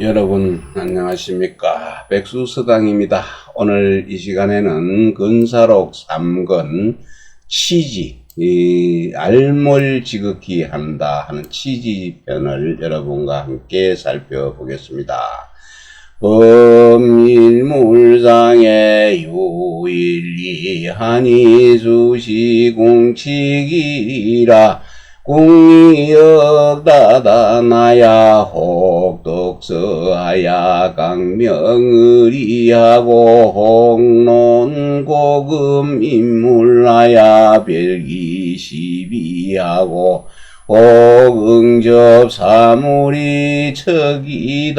여러분 안녕하십니까. 백수서당입니다. 오늘 이 시간에는 근사록 3권 치지, 알몰 지극히 한다 하는 치지 편을 여러분과 함께 살펴보겠습니다. 범일물상의 유일리하니 수시공치기라 공이역다다나야 혹독서하야 강명의리하고 홍론고금인물하야 별기시비하고 혹응접 사물이 척이당이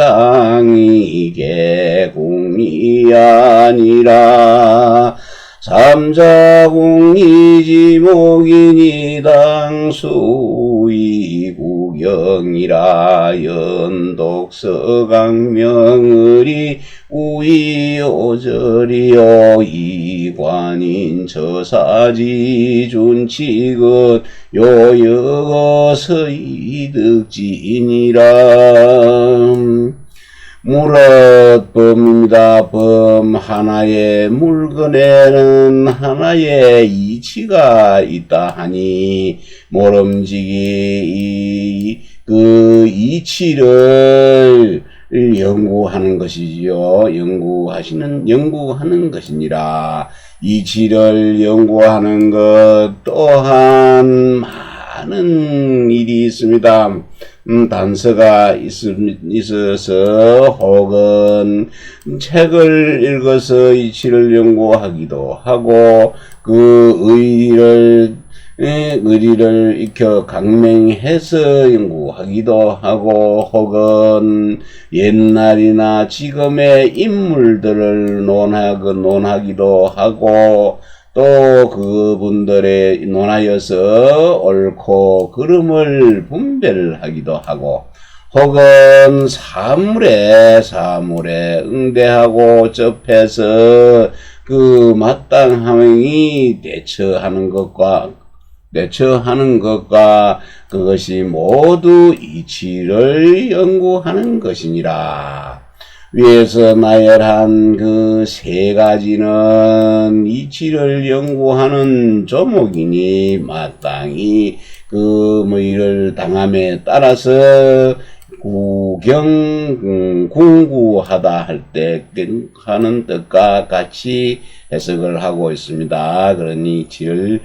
개공이 아니라 삼자공이지 목인이 당수이 구경이라 연독서강명의리 우이오절이요 이관인 처사지 준치긋 요여서이득진이라. 무릇범입니다. 범 하나의 물건에는 하나의 이치가 있다 하니 모름지기 그 이치를 연구하는 것이지요. 연구하는 것이니라. 이치를 연구하는 것 또한 많은 일이 있습니다. 단서가 있어서 혹은 책을 읽어서 이치를 연구하기도 하고 그 의리를 익혀 강맹해서 연구하기도 하고 혹은 옛날이나 지금의 인물들을 논하기도 하고 또 그분들의 논하여서 옳고 그름을 분별하기도 하고 혹은 사물에 응대하고 접해서 그 마땅함이 대처하는 것과 그것이 모두 이치를 연구하는 것이니라. 위에서 나열한 그 세 가지는 이치를 연구하는 조목이니 마땅히 그 이를 당함에 따라서 궁구하다 할 때 하는 뜻과 같이 해석을 하고 있습니다. 그러니 이치를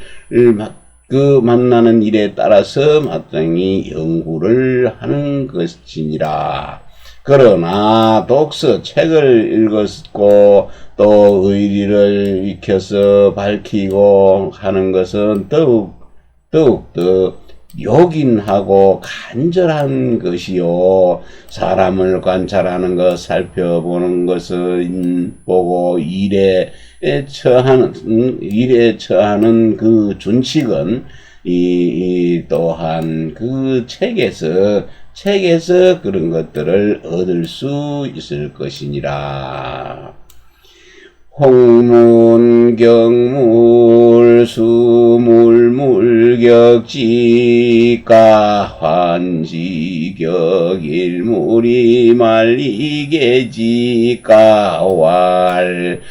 그 만나는 일에 따라서 마땅히 연구를 하는 것이니라. 그러나 독서 책을 읽었고 또 의리를 익혀서 밝히고 하는 것은 더욱 더 요긴하고 간절한 것이요. 사람을 관찰하는 것, 살펴보는 것을 보고 일에 처하는 그 준칙은 또한 그 책에서 그런 것들을 얻을 수 있을 것이니라. 홍문, 경물, 수물, 물격지가, 환지격, 일물이 말리계지가, 왈,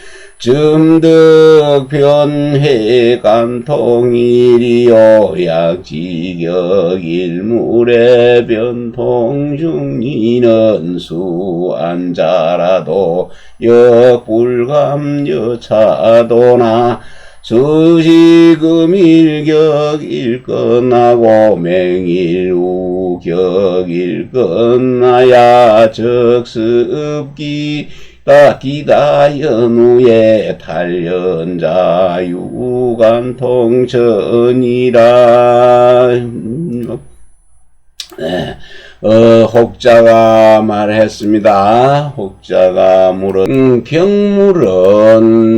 쯤득 변해 간통일이요 약지격 일물의 변통 중이는 수안자라도 역불감 여차도나 수시금일격 일끝나고 맹일우격 일끝나야 적습기 기다 연후에 탈연자 유간통천이라. 네. 혹자가 말했습니다. 혹자가 물은 경물은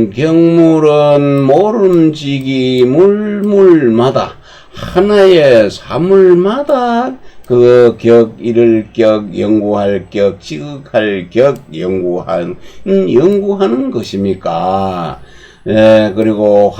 모름지기 물마다 하나의 사물마다 그 격, 이를 격, 연구할 격, 지극할 격, 연구하는 것입니까? 예, 그리고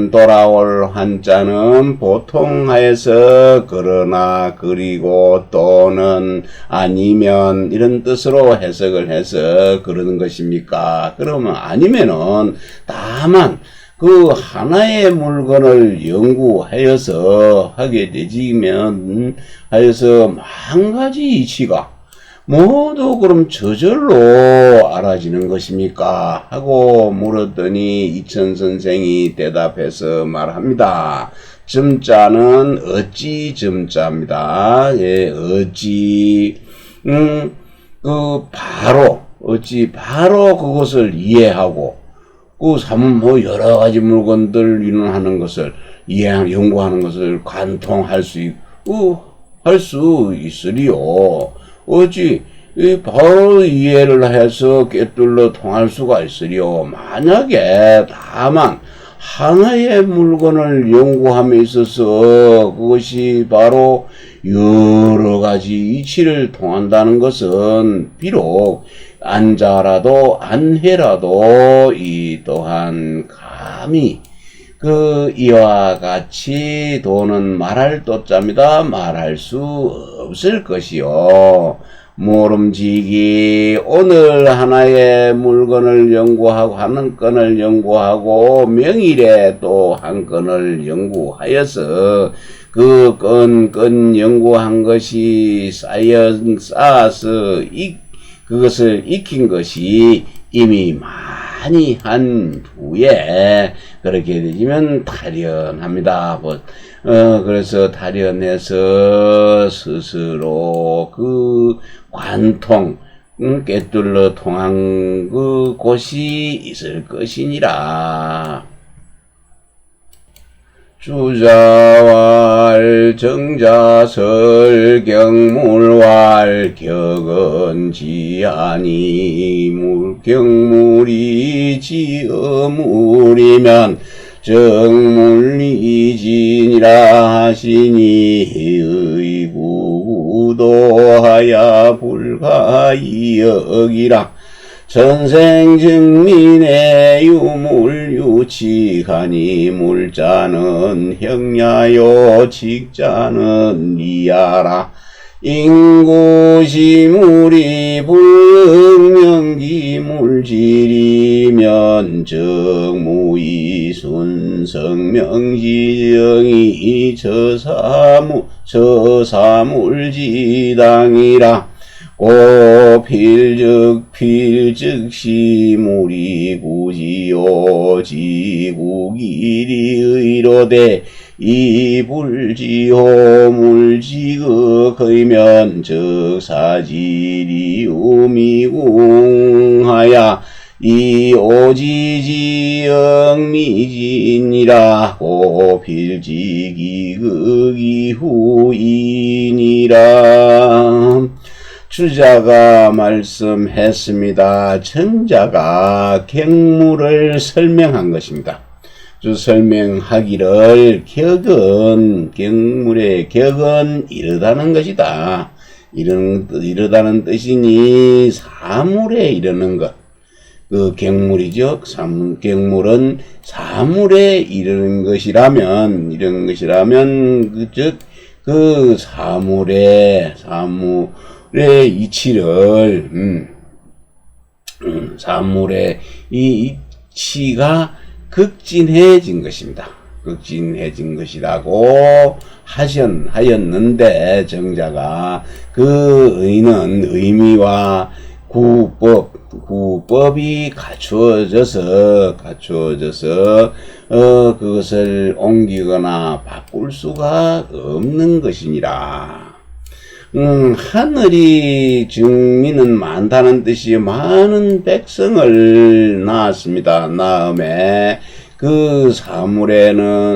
돌아올 한자는 보통 하여서 그러나 그리고 또는 아니면 이런 뜻으로 해석을 해서 그러는 것입니까? 그러면 아니면은 다만 그 하나의 물건을 연구하여서 하게 되지면 하여서 한 가지 이치가 모두 그럼 저절로 알아지는 것입니까? 하고 물었더니 이천 선생이 대답해서 말합니다. 점자는 어찌 점자입니다. 예, 어찌 어찌 바로 그것을 이해하고 여러 가지 물건들 이론하는 것을 연구하는 것을 관통할 수 할 수 있으리요. 어찌 바로 이해를 해서 꿰뚫러 통할 수가 있으리요. 만약에 다만 하나의 물건을 연구함에 있어서 그것이 바로 여러 가지 이치를 통한다는 것은 비록 안자라도 안해라도 이 또한 감히 이와 같이 도는 말할 도자입니다. 말할 수 없을 것이요. 모름지기 오늘 하나의 물건을 연구하고 한 건을 연구하고 명일에 또 한 건을 연구하여서 그 건 연구한 것이 쌓아서 그것을 익힌 것이 이미 많이 한 후에 그렇게 되면 탈연합니다. 그래서 탈연해서 스스로 그 관통, 꿰뚫러 통한 그 곳이 있을 것이니라. 주자왈 정자설 경물왈 격은 지하니 경물이 지어물이면 정물이지니라 하시니 의구도하야 불가이 여기라. 선생증민의 유물유치하니 물자는 형야요 직자는 리야라. 인구시물이 불명기 물질이면 정무이 순성명지정이 저사물지당이라. 필즉시 물이 구지요 지국일이 의로되 이불지호 물지그 거이면 적사지리 우미궁하야 이오지지 영미지니라. 필지기 극이후이니라. 주자가 말씀했습니다. 정자가 객물을 설명한 것입니다. 설명하기를 격물의 격은 이르다는 것이다. 이르다는 뜻이니 사물에 이르는 것. 그 객물이죠. 객물은 사물에 이르는 것이라면 그 사물의 이치를 사물의 이 이치가 극진해진 것입니다. 극진해진 것이라고 하였는데 정자가 그 의는 의미와 구법이 갖추어져서 그것을 옮기거나 바꿀 수가 없는 것이니라. 하늘이 증민은 많다는 뜻이 많은 백성을 낳았습니다. 다음에 그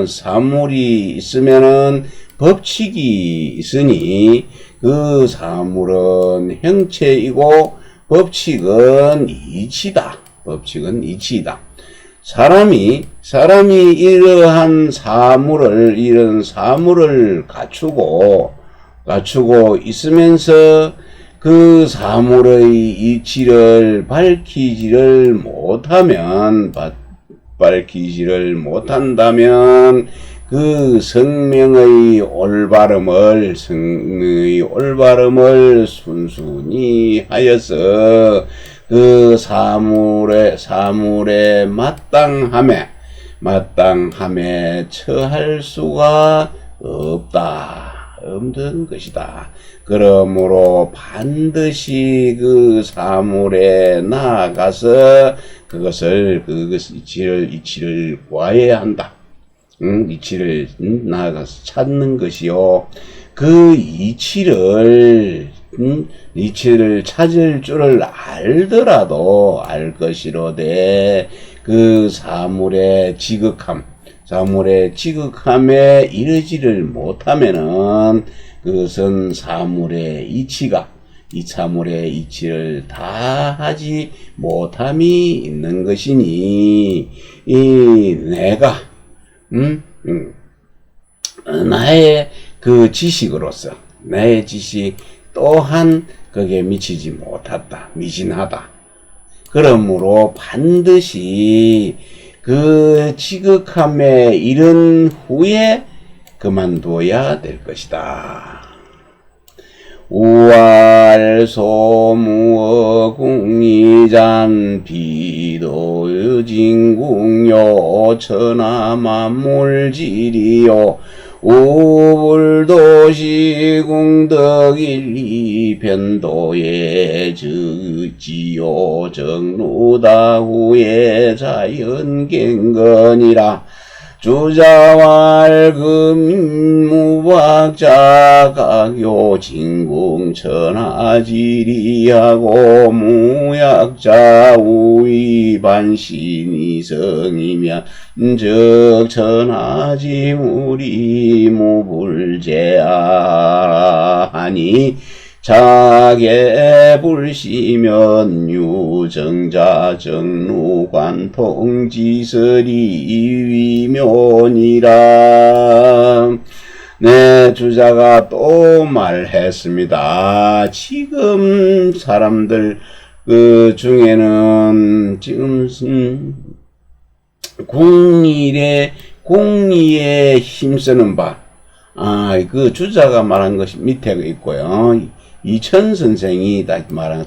사물이 있으면은 법칙이 있으니 그 사물은 형체이고 법칙은 이치다. 사람이 이런 사물을 갖추고 있으면서 그 사물의 이치를 밝히지를 못하면 밝히지를 못한다면 그 성명의 올바름을 순순히 하여서 그 사물에 마땅함에 처할 수가 없는 것이다. 그러므로 반드시 그 사물에 나아가서 이치를 구해야 한다. 이치를 나아가서 찾는 것이요. 그 이치를 찾을 줄을 알더라도 알 것이로되 그 사물의 지극함에 이르지를 못하면은 그것은 이 사물의 이치를 다 하지 못함이 있는 것이니 내가 나의 그 지식으로서 나의 지식 또한 거기에 미치지 못했다. 미진하다. 그러므로 반드시 그 지극함에 이른 후에 그만둬야 될 것이다. 우알소무어 궁이잔 비도유진궁요 천하만물지리요 우불도시궁덕일리 변도에 즉지요 정루다후에 자연갱건이라 주자왈금무박자각요 진궁천하지리하고 무약자 우위반신이성이면 적천하지무리 무불제하니 자계 불시면 유정자 정루관통지설이 위면이라. 네, 주자가 또 말했습니다. 지금 사람들 그 중에는 지금 공리에 힘쓰는 바, 그 주자가 말한 것이 밑에 있고요. 이천 선생이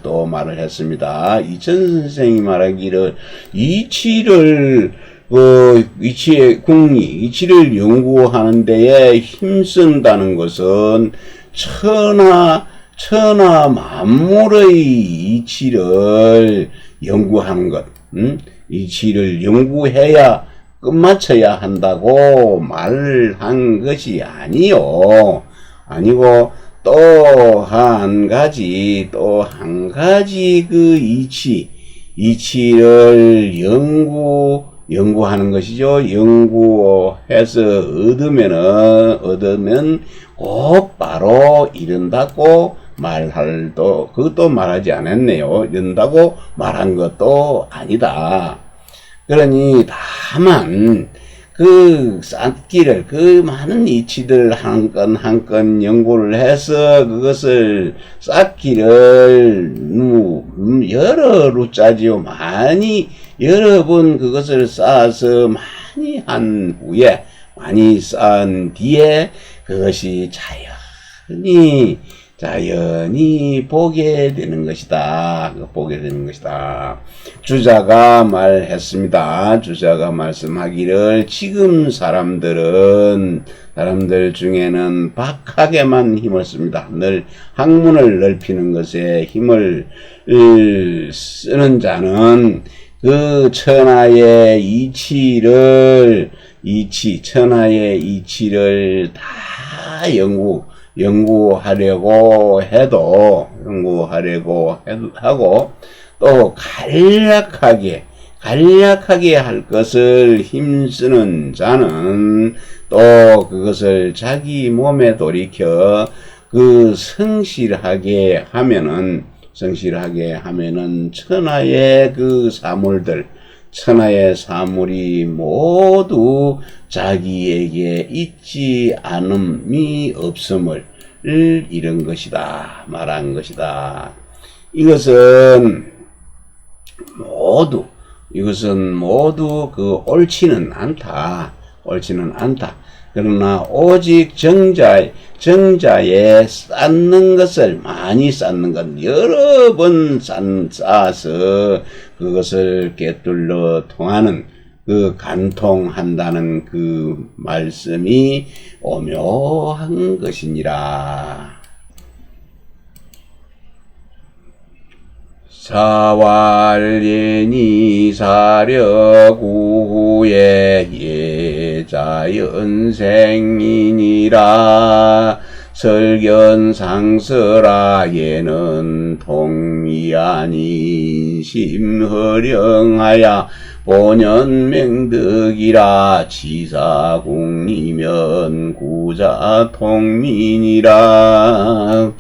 또 말을 했습니다. 이천 선생이 말하기를 이치를 이치를 연구하는 데에 힘쓴다는 것은 천하 만물의 이치를 연구하는 것, 이치를 연구해야 끝마쳐야 한다고 말한 것이 아니고 또 한 가지 그 이치를 연구하는 것이죠. 연구해서 얻으면 곧바로 이른다고 그것도 말하지 않았네요. 이른다고 말한 것도 아니다. 그러니 다만 그 쌓기를 그 많은 이치들 한 건 연구를 해서 그것을 쌓기를 여러 루짜지요. 여러 번 그것을 쌓아서 많이 쌓은 뒤에 그것이 자연히 보게 되는 것이다. 주자가 말했습니다. 주자가 말씀하기를 지금 사람들 중에는 박하게만 힘을 씁니다. 늘 학문을 넓히는 것에 힘을 쓰는 자는 그 천하의 이치를 다 연구하려고 하고 또 간략하게 할 것을 힘쓰는 자는 또 그것을 자기 몸에 돌이켜 그 성실하게 하면은 천하의 그 천하의 사물이 모두 자기에게 있지 않음이 없음을 이런 것이다. 말한 것이다. 이것은 이것은 모두 그 옳지는 않다. 옳지는 않다. 그러나 오직 정자에 쌓는 것을 많이 쌓는 것, 여러 번 쌓아서 그것을 꿰뚫러 통하는 그 간통한다는 그 말씀이 오묘한 것이니라. 사왈예니 사려구후에 예자연생이니라. 설견상설아 예는 통이아니 심허령하야 본연맹득이라. 지사국리면 구자통민이라.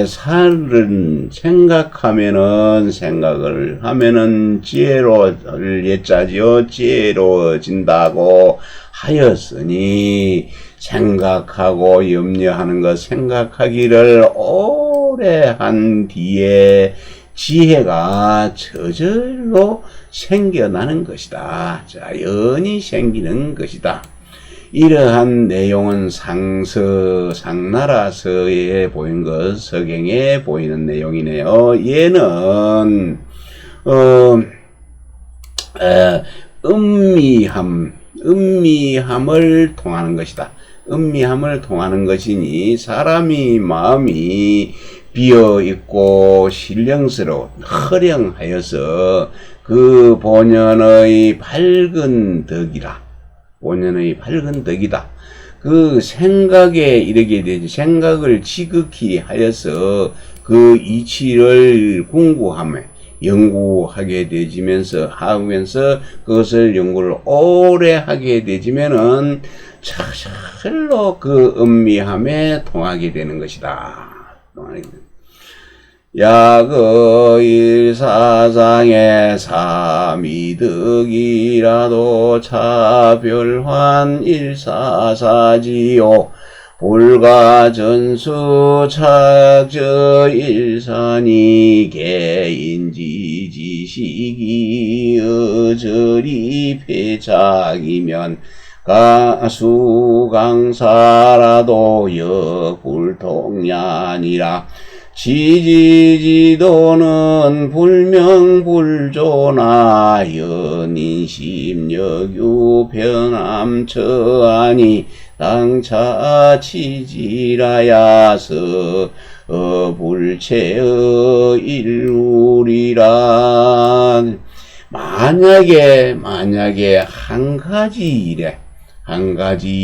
살은 생각을 하면은 지혜로를 예자지요. 지혜로워진다고 하였으니 생각하고 염려하는 것, 생각하기를 오래 한 뒤에 지혜가 저절로 생겨나는 것이다. 자연히 생기는 것이다. 이러한 내용은 상나라서에 보인 것, 서경에 보이는 내용이네요. 얘는 음미함을 통하는 것이다. 음미함을 통하는 것이니 사람이 마음이 비어있고 신령스러워 허령하여서 그 본연의 밝은 덕이라. 본연의 밝은 덕이다. 그 생각에 이르게 되지. 생각을 지극히 하여서 그 이치를 연구하게 되지면서 하면서 그것을 연구를 오래 하게 되지면은 저절로 그 음미함에 통하게 되는 것이다. 약의사상의 삼이득이라도 차별환 일사사지요. 불가전수 착저 일산이 개인지 지식이 어저리 패착이면 가수강사라도 역불통량이라. 지지지도는 불명불조나 연인심여규 변함처하니 당차 치지라야서 불체의 일우리라. 만약에 한 가지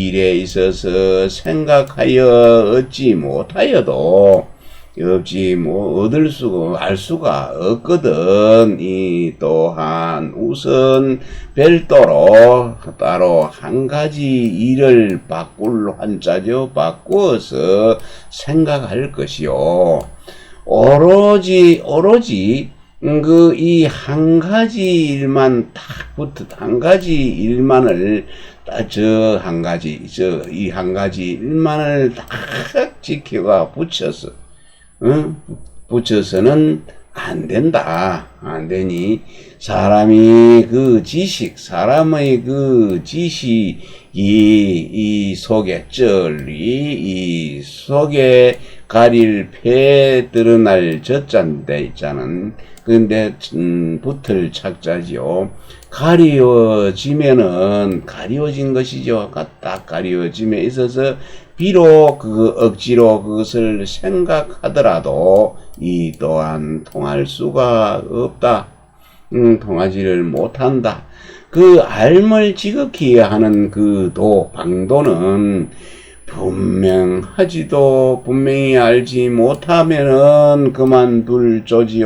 일에 있어서 생각하여 얻지 못하여도 얻을 수가, 알 수가 없거든. 이 또한 우선 별도로 따로 한 가지 일을 바꿀 한자죠. 바꾸어서 생각할 것이요. 오로지 그 이 한 가지 일만 한 가지 일만을 이 한 가지 일만을 딱 지켜가 붙여서는 안 된다. 안 되니 사람의 그 지식이 이 속에 이 속에 가릴 폐 드러날 젖잔데 있잖은. 근데 붙을 착자지요. 가리워진 것이죠. 딱 가리워짐에 있어서 비록 억지로 그것을 생각하더라도 이 또한 통할 수가 없다. 통하지를 못한다. 그 알을 지극히 하는 방도는 분명히 알지 못하면은 그만두지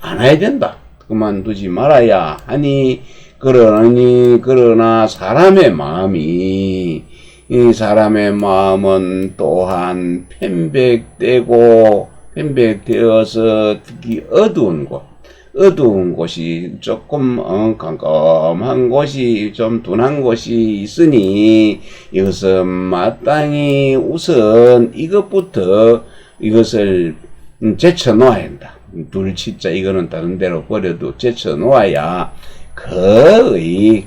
않아야 된다. 그만두지 말아야 하니, 그러나 사람의 마음은 또한 편백되어서 특히 어두운 곳이 조금 깜깜한 곳이 좀 둔한 곳이 있으니 이것은 마땅히 우선 이것을 제쳐놓아야 한다. 둘치자 이거는 다른 데로 버려도 제쳐 놓아야 거의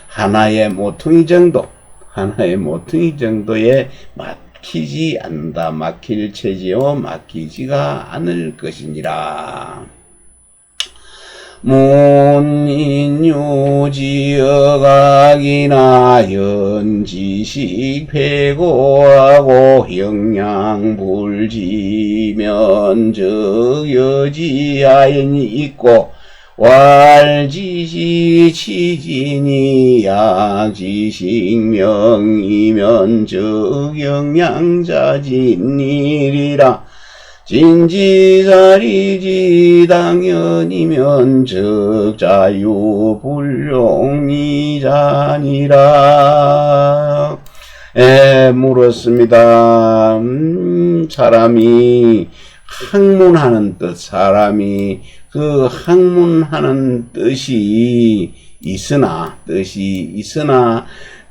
하나의 모퉁이 정도에 막히지 않는다. 막힐 체지요 막히지가 않을 것이니라. 문인유지어각이나 연지식 패고하고 형량불지면적 여지아연이 있고 왈지시 치진이 약지식명이면적 영양자진일이라. 진지자리지 당연이면 적자유불용이자니라. 물었습니다. 사람이 학문하는 뜻, 사람이 그 학문하는 뜻이 있으나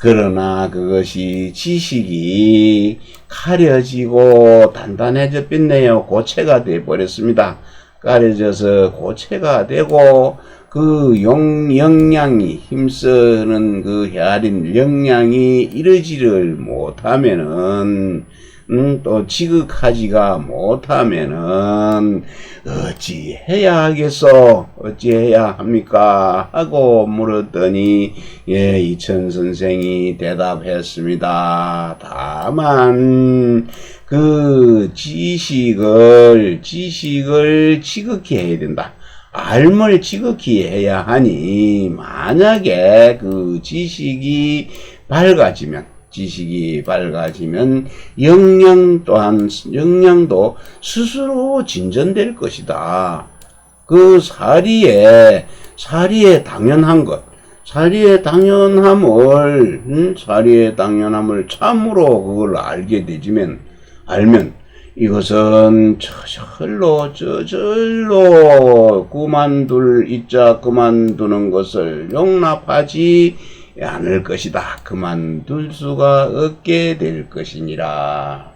그러나 그것이 지식이 가려지고 단단해져 뺐네요. 고체가 돼 버렸습니다. 가려져서 고체가 되고 그 영양이 힘쓰는 그 헤아린 영양이 이르지를 못하면은 또 지극하지가 못하면은 어찌해야 하겠소? 어찌해야 합니까? 하고 물었더니 이천 선생이 대답했습니다. 다만 그 지식을 지극히 해야 된다. 알을 지극히 해야 하니 만약에 그 지식이 밝아지면 영양도 스스로 진전될 것이다. 그 사리에 당연한 것, 사리의 당연함을 참으로 그걸 알게 되지면 알면 이것은 저절로 그만두는 것을 용납하지 않을 것이다. 그만둘 수가 없게 될 것이니라.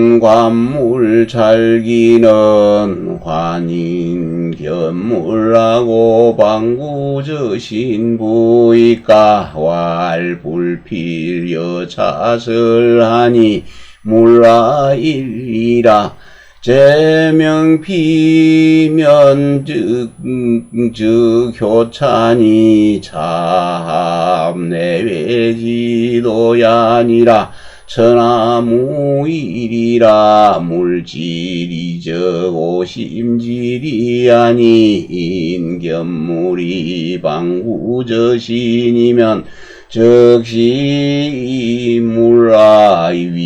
문관물 잘기는 환인견물하고 방구저신부이까 왈불필여 자설하니 물라일이라. 제명피면즉 효찬이 참내외지도야니라. 천하무일이라. 물질이저고 심질이 아니 인견물이 방구저신이면 즉시 물라위치니라.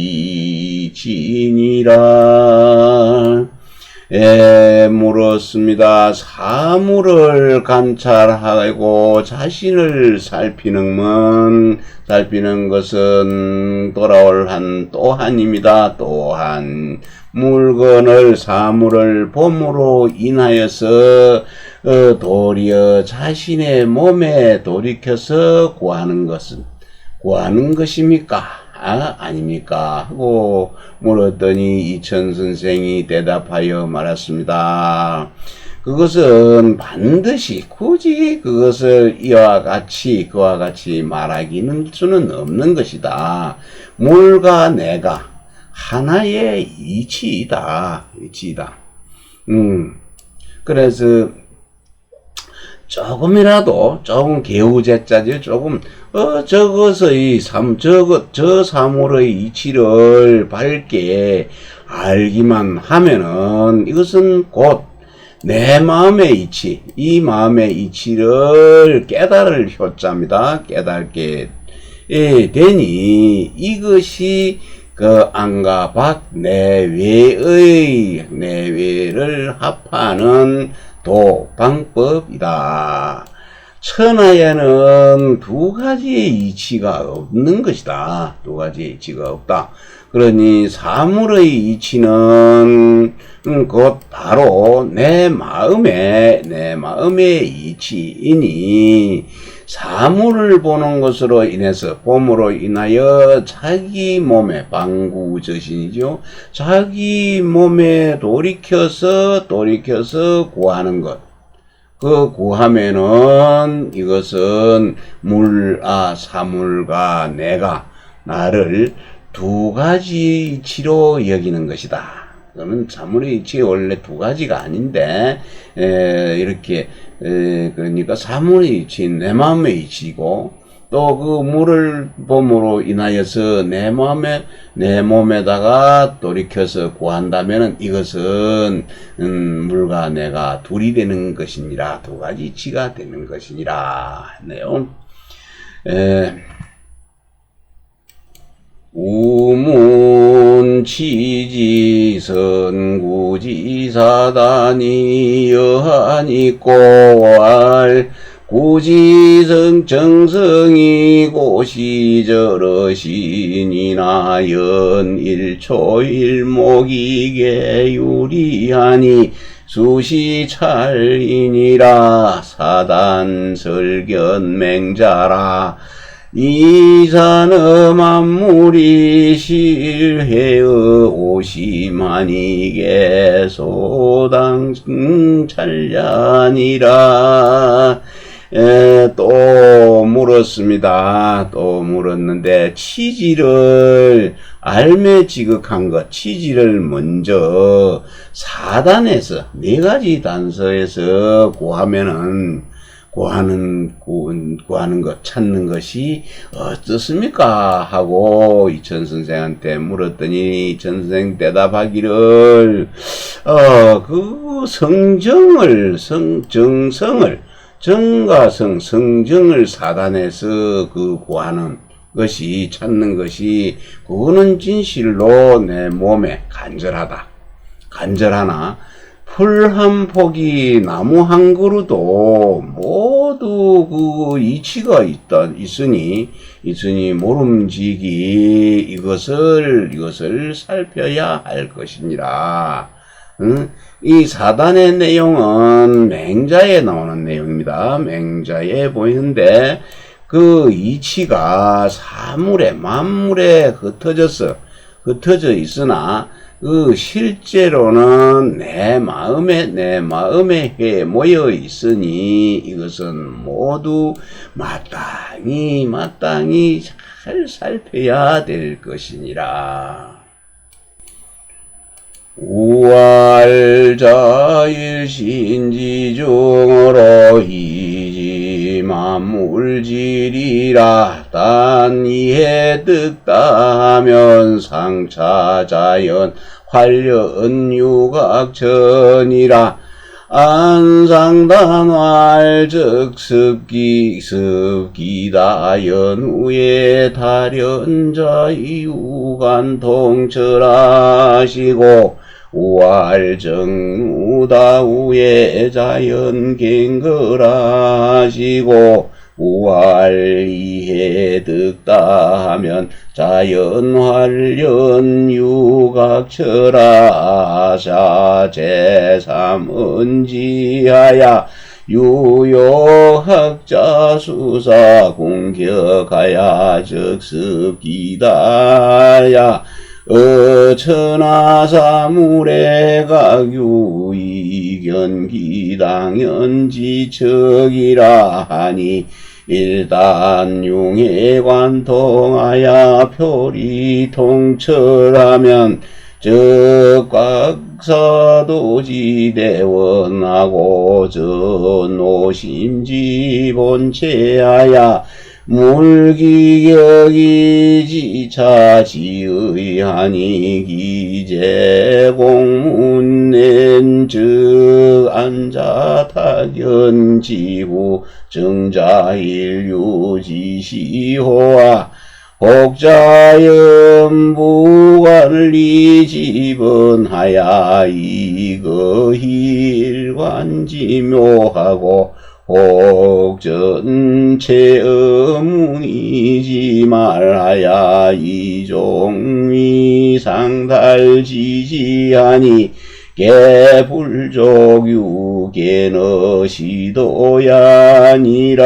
물었습니다. 사물을 관찰하고 자신을 살피는 것은 돌아올 한 또한입니다. 또한 사물을 봄으로 인하여서 도리어 자신의 몸에 돌이켜서 구하는 것입니까? 아닙니까? 하고 물었더니 이천 선생이 대답하여 말했습니다. 그것은 반드시 굳이 그것을 그와 같이 말하기는 수는 없는 것이다. 물과 내가 하나의 이치이다. 그래서 조금 개우제자지 저 사물의 이치를 밝게 알기만 하면은 이것은 곧 내 마음의 이치, 이 마음의 이치를 깨달을 효자입니다. 깨닫게 되니 이것이 그 안과 밖 내외를 합하는 방법이다. 천하에는 두 가지의 이치가 없는 것이다. 두 가지의 이치가 없다. 그러니 사물의 이치는 곧 바로 내 마음의 이치이니 사물을 보는 것으로 인해서, 봄으로 인하여 자기 몸에, 방구저신이죠. 자기 몸에 돌이켜서 구하는 것. 그 구하면은 이것은 사물과 내가 나를 두 가지 이치로 여기는 것이다. 그러면 사물의 이치 원래 두 가지가 아닌데 이렇게 그러니까 사물의 이치, 내 마음의 이치고 또 그 물을 봄으로 인하여서 내 몸에다가 돌이켜서 구한다면은 이것은 물과 내가 둘이 되는 것이니라, 두 가지 이치가 되는 것이니라 했네요. 우문치지선구지사단이 여한이 꼬알 구지성 정성이 고시저러시니나 연일초일목이게 유리하니 수시찰이니라 사단설견맹자라 이산의 만물이 실해의 오시만이게 소당찰ля니라. 또 물었습니다. 또 물었는데 치지를 알매 지극한 것, 치지를 먼저 사단에서 네 가지 단서에서 구하는 것, 찾는 것이 어떻습니까? 하고 이천 선생한테 물었더니 이천 선생 대답하기를, 그 정과 성정을 사단에서 그 구하는 것이, 찾는 것이, 그거는 진실로 내 몸에 간절하나, 풀 한 폭이 나무 한 그루도 모두 그 이치가 있으니 모름지기 이것을 살펴야 할 것이니라. 이 사단의 내용은 맹자에 나오는 내용입니다. 맹자에 보이는데 그 이치가 만물에 흩어져 있으나 그 실제로는 내 마음에 모여 있으니 이것은 모두 마땅히 잘 살펴야 될 것이니라. 우알자일신지중으로 이지 만물질이라 단 이해 득다하면 상차자연 활연유각전이라 안상단활적 습기다연우에 다련자 이우간통철하시고 우알정무다우에 자연갱걸하시고 우알이해 득다하면 자연활연유각철하사 제3은지하야 유효학자 수사 공격하야 적습기다야 천하사물의 각유이견기당연지척이라 하니 일단 융해 관통하야 표리 통철하면 적각사도지대원하고 전오심지 본체하야 물기격이지차지의하니 기재공문낸 안자타견지구 정자일유지시호와 복자연부관리집원하야 이거일관지묘하고 혹전체의문이지 말하야 이종위 상달지지하니 개불족유 개너시도야니라.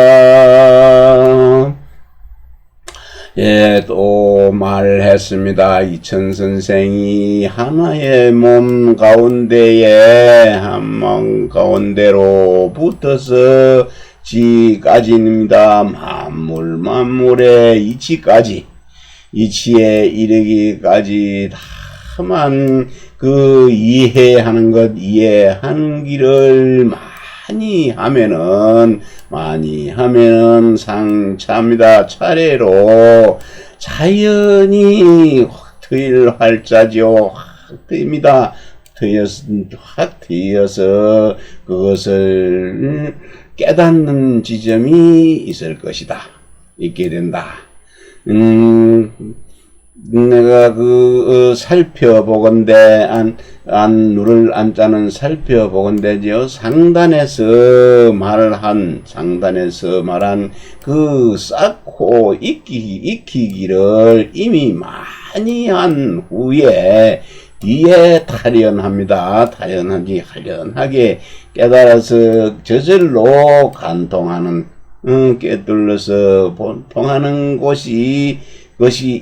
예, 또 말했습니다. 이천 선생이 하나의 몸 가운데에 한 몸 가운데로 붙어서 지까지입니다. 만물의 이치까지, 이치에 이르기까지 다만 그 이해하는 길을 많이 하면은 상차입니다. 차례로 자연히 확 트일 활자죠. 확 트입니다. 확 트여서 그것을 깨닫는 지점이 있을 것이다. 있게 된다. 내가 살펴보건대, 누를 안자는 살펴보건대죠. 상단에서 말한 그 쌓고 익히기를 이미 많이 한 후에 뒤에 타련합니다. 하련하게 깨달아서 저절로 간통하는, 깨뚫려서 통하는 것이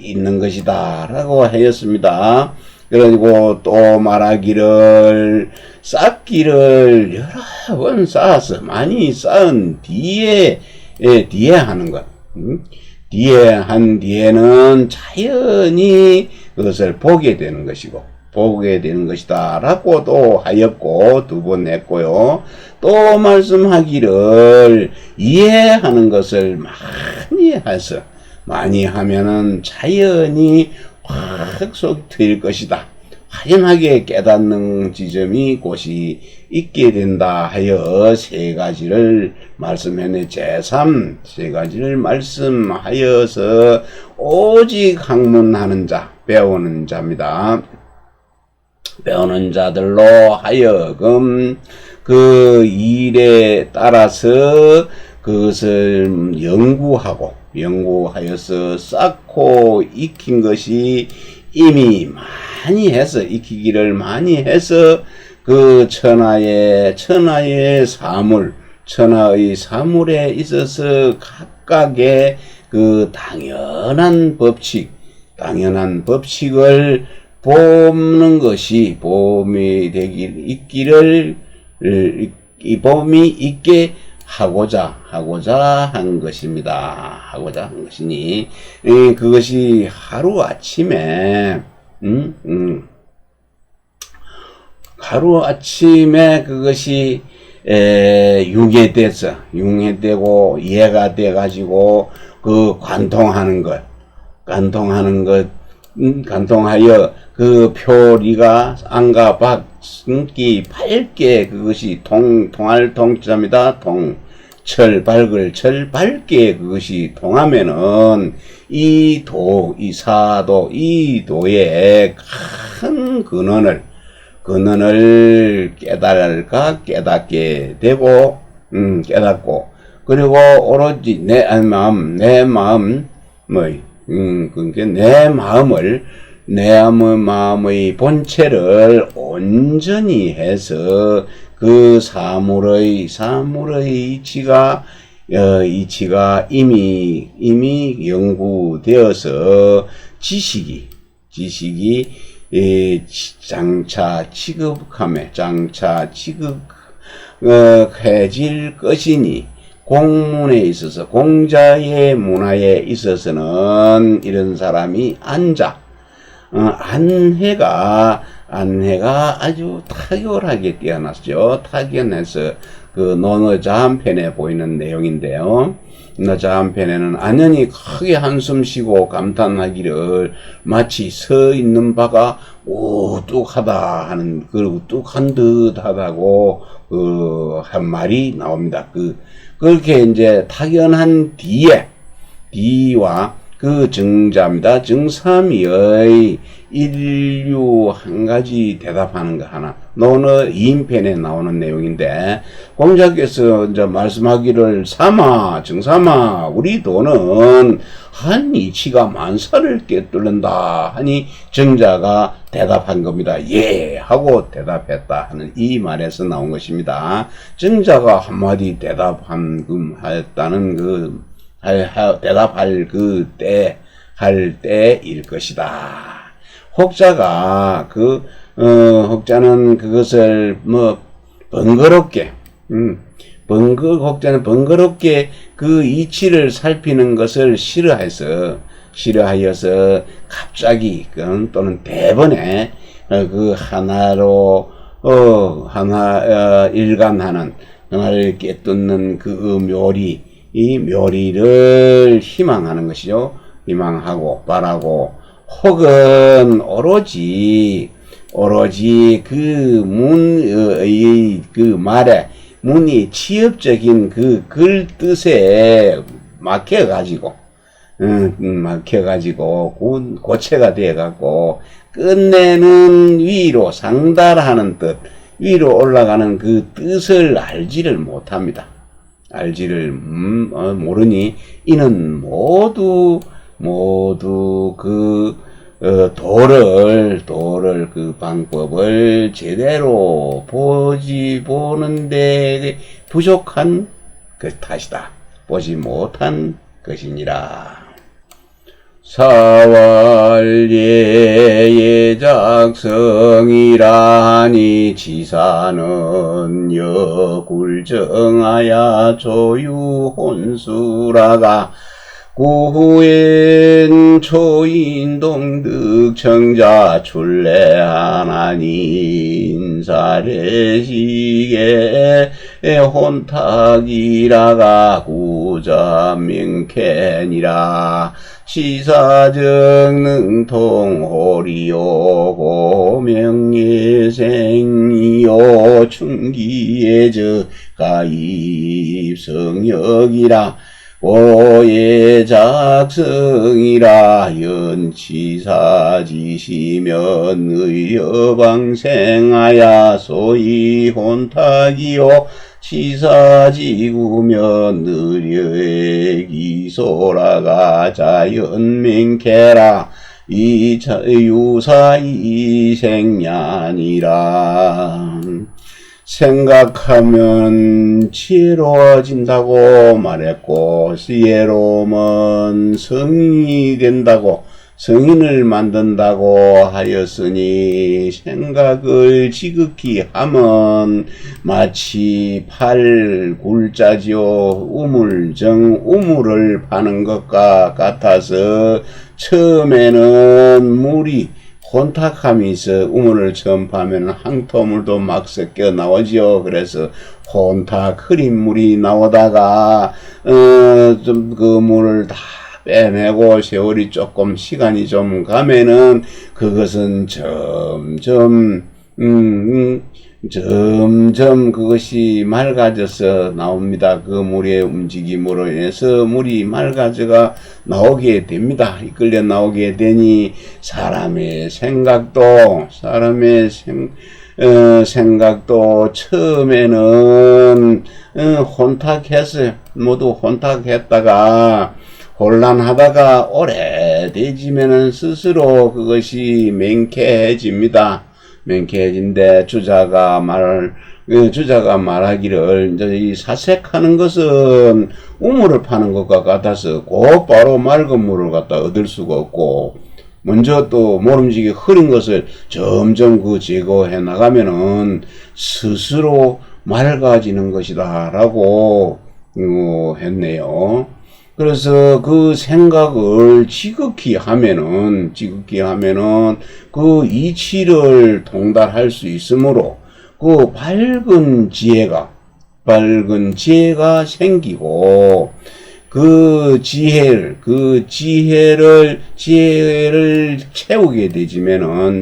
있는 것이다 라고 하였습니다. 그리고 또 말하기를 쌓기를 여러 번 쌓아서 많이 쌓은 뒤에 하는 것, 뒤에는 자연히 그것을 보게 되는 것이다 라고도 하였고, 두 번 했고요. 또 말씀하기를 이해하는 것을 많이 하면은 자연히 확 속 트일 것이다. 확연하게 깨닫는 지점이 곳이 있게 된다 하여 세 가지를 말씀했네. 제3 세 가지를 말씀하여서 오직 학문하는 자, 배우는 자입니다. 배우는 자들로 하여금 그 일에 따라서 그것을 연구하여서 쌓고 익힌 것이 이미 익히기를 많이 해서 그 천하의 사물에 있어서 각각의 그 당연한 법칙을 봄는 것이 봄이 있게 하고자 한 것입니다. 하고자 한 것이니, 그것이 하루아침에 그것이 융해되고 이해가 돼가지고 그 간통하여 그 표리가 안과 밖 승기 밝게 그것이 통할 통자입니다. 철 밝게 그것이 통하면은 이 도의 큰 근원을 깨닫게 되고, 깨닫고, 그리고 오로지 내 마음의 본체를 온전히 해서 그 사물의 이치가 이미 연구되어서 지식이 취급해질 것이니, 공문에 있어서 공자의 문화에 있어서는 이런 사람이 안해가 아주 탁월하게 뛰어났죠. 타견해서 그 논어자한편에 보이는 내용인데요. 논어자한편에는 안연히 크게 한숨 쉬고 감탄하기를 마치 서 있는 바가 우뚝하다 하는, 그 우뚝한 듯 하다고 한 말이 나옵니다. 그렇게 이제 타견한 뒤와 그 정자입니다. 정삼위의 인류 한 가지 대답하는 거 하나. 노는 2인편에 나오는 내용인데, 공자께서 이제 말씀하기를 정삼아, 우리 도는 한 이치가 만사를 꿰뚫는다 하니 정자가 대답한 겁니다. 예! 하고 대답했다 하는 이 말에서 나온 것입니다. 정자가 한마디 했다는 대답할 할 때일 것이다. 혹자가 혹자는 그것을 번거롭게 혹자는 번거롭게 그 이치를 살피는 것을 싫어하여서 갑자기 또는 대번에 그 하나로 일관하는 하나를 깨뚫는 그 이 묘리를 희망하는 것이죠. 희망하고 바라고, 혹은 오로지 문이 취업적인 그 글 뜻에 막혀가지고 고체가 되어갖고 끝내는 위로 상달하는 뜻, 위로 올라가는 그 뜻을 알지를 못합니다. 모르니 이는 모두 도를 그 방법을 제대로 보는데 부족한 그 탓이다. 보지 못한 것이니라. 사왈예의 작성이라니 지사는 여굴정하야 조유혼수라가 구후엔 초인동득청자 출래하나니 인사례시계 혼탁이라가 구자명쾌니라. 시사적 능통호리요 고명예생이요 충기예적 가입성역이라. 오예작성이라. 연치사지시면 의여방생하야 소위 혼탁이요 치사지구면 느려의 기소라가 자연맹케라. 유사이생냐니라. 생각하면 지혜로워진다고 말했고, 지혜로움은 성인이 된다고, 성인을 만든다고 하였으니, 생각을 지극히 하면 마치 팔굴자지요 우물을 파는 것과 같아서, 처음에는 물이 혼탁함이 있어. 우물을 처음 파면 항토물도 막 섞여 나오죠. 그래서 혼탁 흐린 물이 나오다가 좀 그 물을 다 빼내고 세월이 조금 시간이 좀 가면은 그것은 점점 그것이 맑아져서 나옵니다. 그 물의 움직임으로 인해서 물이 맑아져가 나오게 됩니다. 이끌려 나오게 되니 사람의 생각도 처음에는 혼탁했어요. 모두 혼탁했다가 혼란하다가 오래되지면은 스스로 그것이 맹쾌해집니다. 맹쾌해진데 주자가 말하기를 이제 이 사색하는 것은 우물을 파는 것과 같아서 곧바로 맑은 물을 갖다 얻을 수가 없고, 먼저 또 모름지기 흐린 것을 점점 제거해 나가면은 스스로 맑아지는 것이다 라고 했네요. 그래서 그 생각을 지극히 하면은 그 이치를 통달할 수 있으므로 그 밝은 지혜가 생기고, 그 지혜를 채우게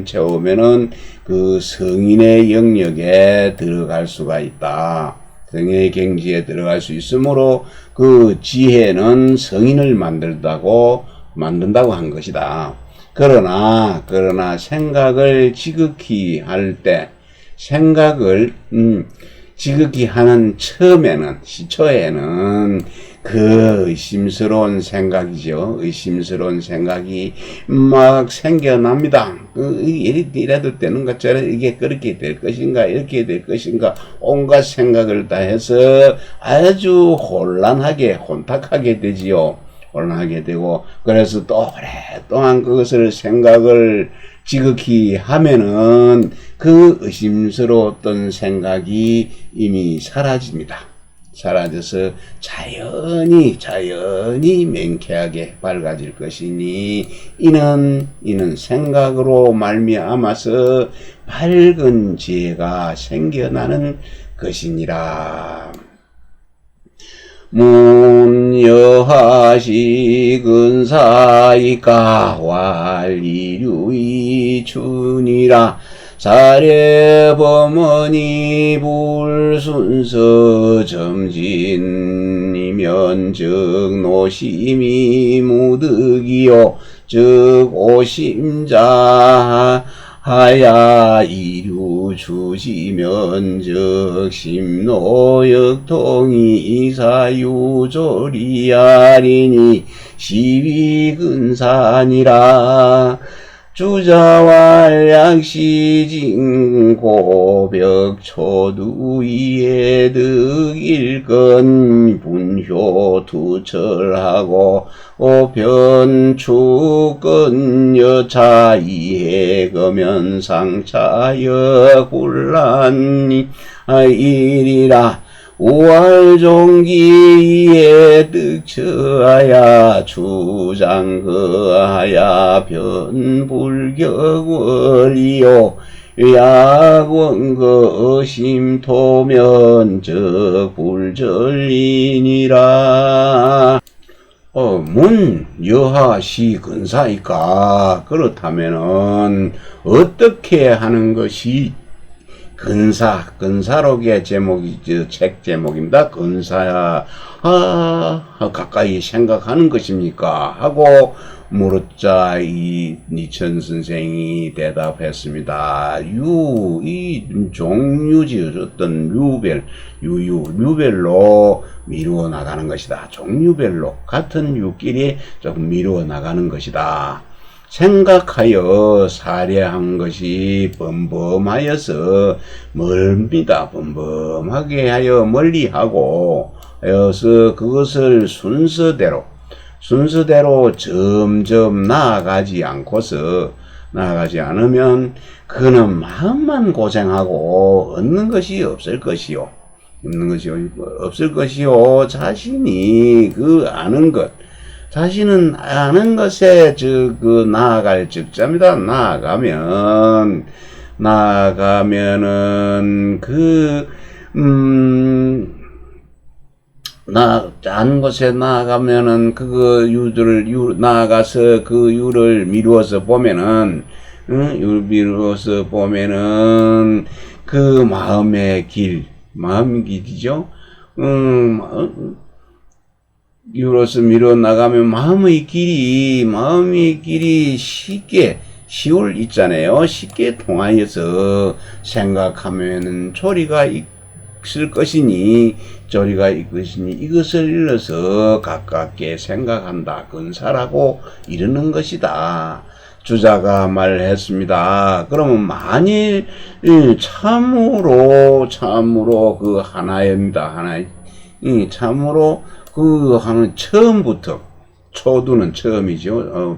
채우면은 그 성인의 영역에 들어갈 수가 있다. 성인의 경지에 들어갈 수 있으므로 그 지혜는 성인을 만들다고 만든다고 한 것이다. 그러나 생각을 지극히 할 때, 생각을 지극히 하는 처음에는, 시초에는 그 의심스러운 생각이죠. 의심스러운 생각이 막 생겨납니다. 이래도 되는 것처럼 이게 그렇게 될 것인가, 이렇게 될 것인가, 온갖 생각을 다 해서 아주 혼탁하게 되지요. 혼란하게 되고, 그래서 또 오랫동안 그것을 생각을 지극히 하면은 그 의심스러웠던 생각이 이미 사라집니다. 사라져서 자연히 맹쾌하게 밝아질 것이니, 이는 생각으로 말미암아서 밝은 지혜가 생겨나는 것이니라. 문여하시 근사이까 완리류이 춘이라. 사례범언이 불순서 점진이면 즉 노심이 무득이요 즉 오심자 하야 이류 주지면 즉 심노역통이 이사유조리아리니 시위근산이라. 주자왈약시진 고벽초두이에 득일건 분효 투철하고 변축건 여차 이해거면 상차여 굴란이 일이라. 우월종기에 득처하야 주장거하야 변불격월이요 약원거심토면적 불절이니라. 문여하시 근사이까. 그렇다면은 어떻게 하는 것이 근사록의 제목이, 책 제목입니다. 근사야, 가까이 생각하는 것입니까? 하고 물었자, 니천 선생이 대답했습니다. 이 종류지, 어떤 유별로 미루어 나가는 것이다. 종류별로, 같은 유끼리 조금 미루어 나가는 것이다. 생각하여 사례한 것이 범범하여서 멀습니다. 범범하게 하여 멀리하고 하여서 그것을 순서대로 점점 나아가지 않으면 그는 마음만 고생하고 얻는 것이 없을 것이요. 자신이 자신은 아는 것에 나아갈 적자입니다. 나아가면은 아는 것에 나아가면은 나아가서 그 유를 미루어서 보면은, 그 마음의 길이죠. 유로서 미루어 나가면 마음의 길이 쉬울 있잖아요. 쉽게 통하여서 생각하면은 조리가 있을 것이니 이것을 일러서 가깝게 생각한다. 근사라고 이르는 것이다. 주자가 말했습니다. 그러면 만일 참으로 그 하나입니다. 참으로 그 하는 처음부터, 초두는 처음이죠.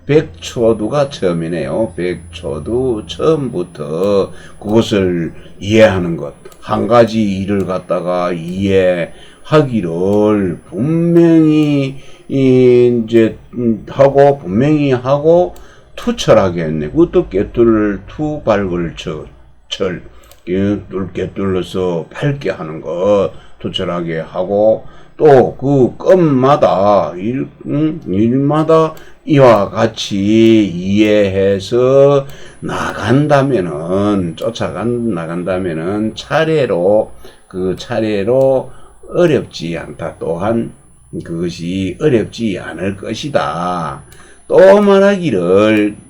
백초두가 처음이네요. 백초두 처음부터 그것을 이해하는 것, 한 가지 일을 갖다가 이해하기를 분명히 하고 투철하게 했네. 그것도 깨뚫을 투발글 철 깨뚫러서 밝게 하는 것 투철하게 하고, 또 그 건마다 일마다 이와 같이 이해해서 나간다면은 차례로 어렵지 않다. 또한 그것이 어렵지 않을 것이다.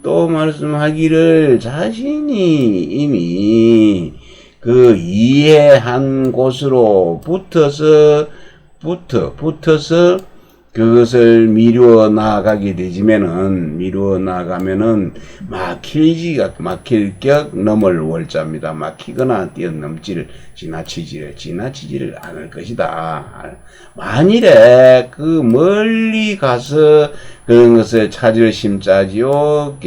또 말씀하기를 자신이 이미 그 이해한 곳으로 붙어서 그것을 미루어 나가면은 막힐 격 넘을 월자입니다. 막히거나 지나치지를 않을 것이다. 만일에 그 멀리 가서 그런 것을 찾을 심자지요.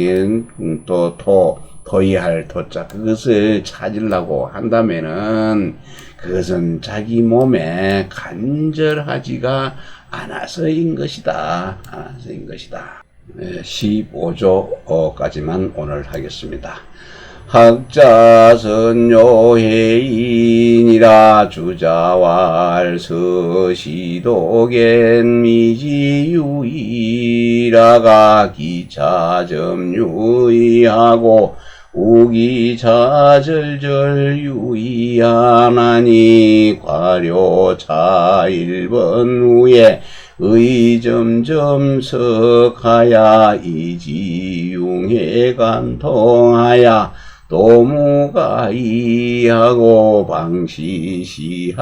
토의할 토자 그것을 찾으려고 한다면은 그것은 자기 몸에 간절하지가 않아서인 것이다. 네, 15조까지만 오늘 하겠습니다. 학자선요해인이라 주자왈 서시도겐 미지유이라가 기차점유의하고 우기자절절 유의하나니 과료차 1번 후에 의점점 석하야 이지융해 간통하야 도무가이하고 방시시학이니라.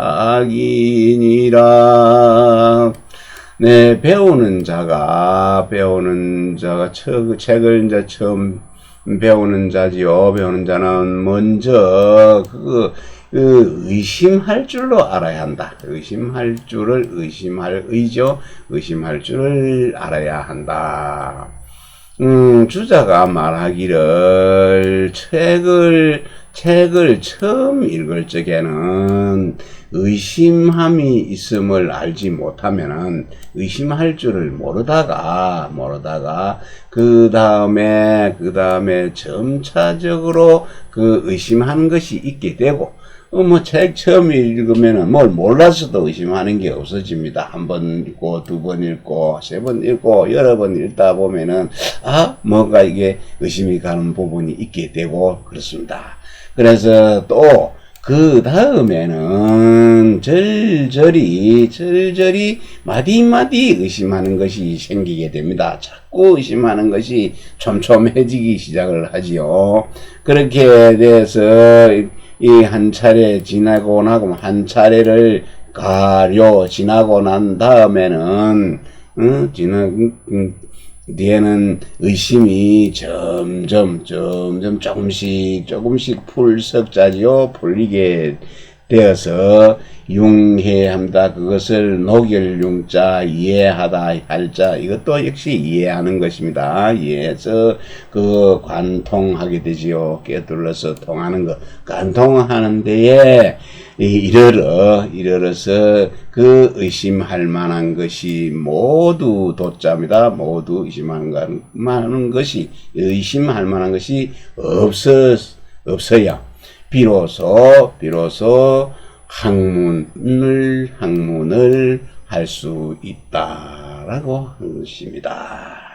네, 배우는 자가 책을 이제 처음 배우는 자지요. 배우는 자는 먼저 의심할 줄로 알아야 한다. 의심할 줄을 알아야 한다. 주자가 말하기를 책을 처음 읽을 적에는 의심함이 있음을 알지 못하면은 의심할 줄을 모르다가 그 다음에 점차적으로 그 의심하는 것이 있게 되고 책 처음 읽으면은 뭘 몰라서도 의심하는 게 없어집니다. 한 번 읽고, 두 번 읽고, 세 번 읽고, 여러 번 읽다 보면은, 뭔가 이게 의심이 가는 부분이 있게 되고, 그렇습니다. 그래서 또, 그 다음에는 절절히 마디마디 의심하는 것이 생기게 됩니다. 자꾸 의심하는 것이 촘촘해지기 시작을 하지요. 그렇게 돼서 이 한 차례 지나고 나고 한 차례를 지나고 난 다음에는 뒤에는 의심이 점점 조금씩 풀석자지요. 풀리게 되어서 융해합니다. 그것을 녹일융자 이해하다 할자 이것도 역시 이해하는 것입니다. 이해해서 그 관통하게 되지요. 깨둘러서 통하는 것. 관통하는 데에 이르러서 그 의심할 만한 것이 모두 도자입니다. 모두 의심할 만한 것이 없어야 비로소 학문을 할 수 있다라고 한 것입니다.